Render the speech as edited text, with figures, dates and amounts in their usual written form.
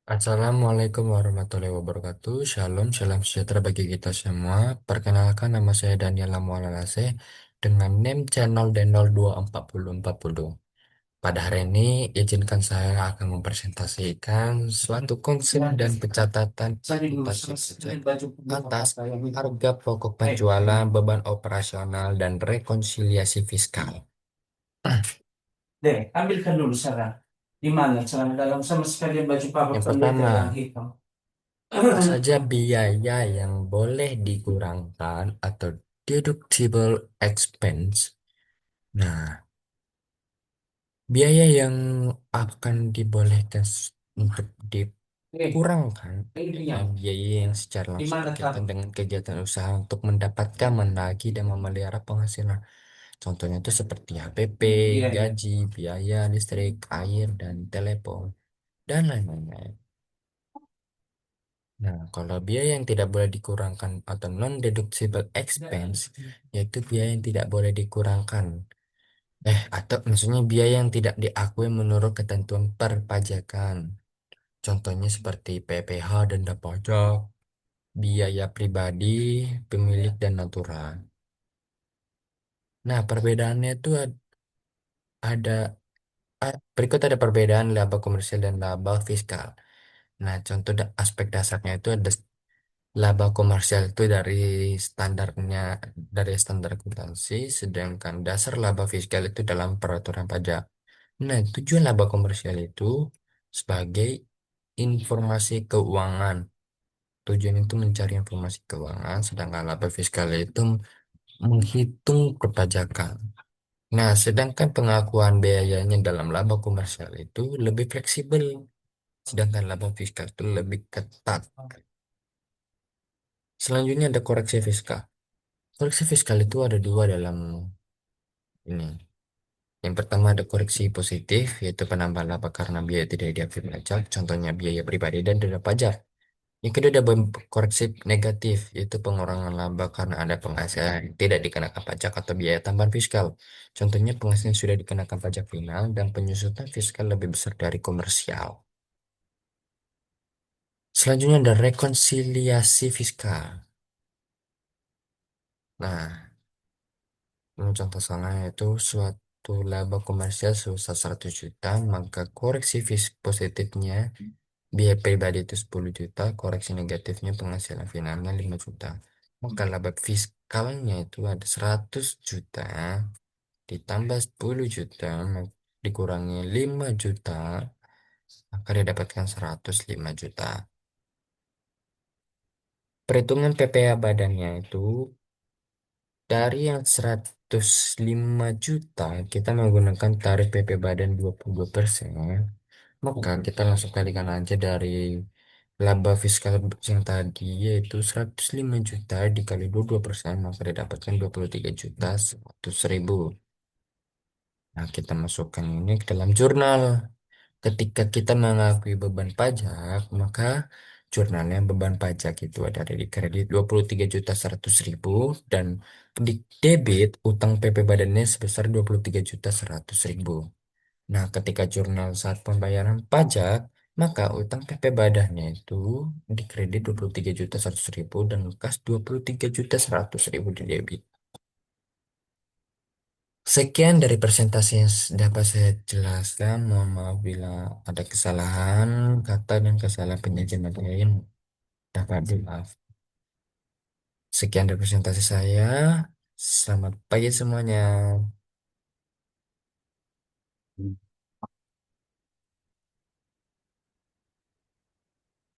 Assalamualaikum warahmatullahi wabarakatuh. Shalom, salam sejahtera bagi kita semua. Perkenalkan, nama saya Daniel Lamualalase dengan name channel Denol244040. Pada hari ini, izinkan saya akan mempresentasikan suatu konsep dan pencatatan atas harga pokok penjualan, beban operasional, dan rekonsiliasi fiskal. Deh, ambil ka dulu Sarah. Di mana? Celana dalam sama sekali baju papa Yang pendetel pertama, yang hitam. apa saja biaya yang boleh dikurangkan atau deductible expense? Nah, biaya yang akan dibolehkan untuk dikurangkan Ininya. adalah biaya yang secara Di langsung mana berkaitan taruh? dengan kegiatan usaha untuk mendapatkan, menagih, dan memelihara penghasilan. Contohnya itu seperti HPP, Iya, iya. gaji, biaya listrik, air, dan telepon, dan lain-lain. Nah, kalau biaya yang tidak boleh dikurangkan atau non-deductible expense, yaitu biaya yang tidak boleh dikurangkan. Atau maksudnya biaya yang tidak diakui menurut ketentuan perpajakan. Contohnya seperti PPh, denda pajak, biaya pribadi, pemilik, dan natural. Nah, perbedaannya itu ada, berikut ada perbedaan laba komersial dan laba fiskal. Nah, contoh aspek dasarnya itu ada laba komersial itu dari standar akuntansi, sedangkan dasar laba fiskal itu dalam peraturan pajak. Nah, tujuan laba komersial itu sebagai informasi keuangan. Tujuan itu mencari informasi keuangan, sedangkan laba fiskal itu menghitung perpajakan. Nah, sedangkan pengakuan biayanya dalam laba komersial itu lebih fleksibel, sedangkan laba fiskal itu lebih ketat. Selanjutnya ada koreksi fiskal. Koreksi fiskal itu ada dua dalam ini. Yang pertama ada koreksi positif, yaitu penambahan laba karena biaya tidak diakui pajak, contohnya biaya pribadi dan denda pajak. Yang kedua ada koreksi negatif, yaitu pengurangan laba karena ada penghasilan yang tidak dikenakan pajak atau biaya tambahan fiskal. Contohnya penghasilan sudah dikenakan pajak final dan penyusutan fiskal lebih besar dari komersial. Selanjutnya ada rekonsiliasi fiskal. Nah, contoh soalnya itu suatu laba komersial sebesar 100 juta, maka koreksi positifnya biaya pribadi itu 10 juta, koreksi negatifnya penghasilan finalnya 5 juta. Maka laba fiskalnya itu ada 100 juta, ditambah 10 juta, dikurangi 5 juta, maka didapatkan 105 juta. Perhitungan PPh badannya itu dari yang 105 juta, kita menggunakan tarif PP Badan 22%. Maka kita langsung kalikan aja dari laba fiskal yang tadi, yaitu 105 juta dikali 22%, maka didapatkan 23 juta 100 ribu. Nah, kita masukkan ini ke dalam jurnal. Ketika kita mengakui beban pajak, maka jurnalnya beban pajak itu ada di kredit 23 juta 100 ribu dan di debit utang PP badannya sebesar 23 juta 100 ribu. Nah, ketika jurnal saat pembayaran pajak, maka utang PP badannya itu di kredit 23 juta 100 ribu dan kas 23 juta 100 ribu di debit. Sekian dari presentasi yang dapat saya jelaskan. Mohon maaf bila ada kesalahan kata dan kesalahan penyajian materi. Dapat dimaaf. Sekian dari presentasi saya. Selamat pagi semuanya.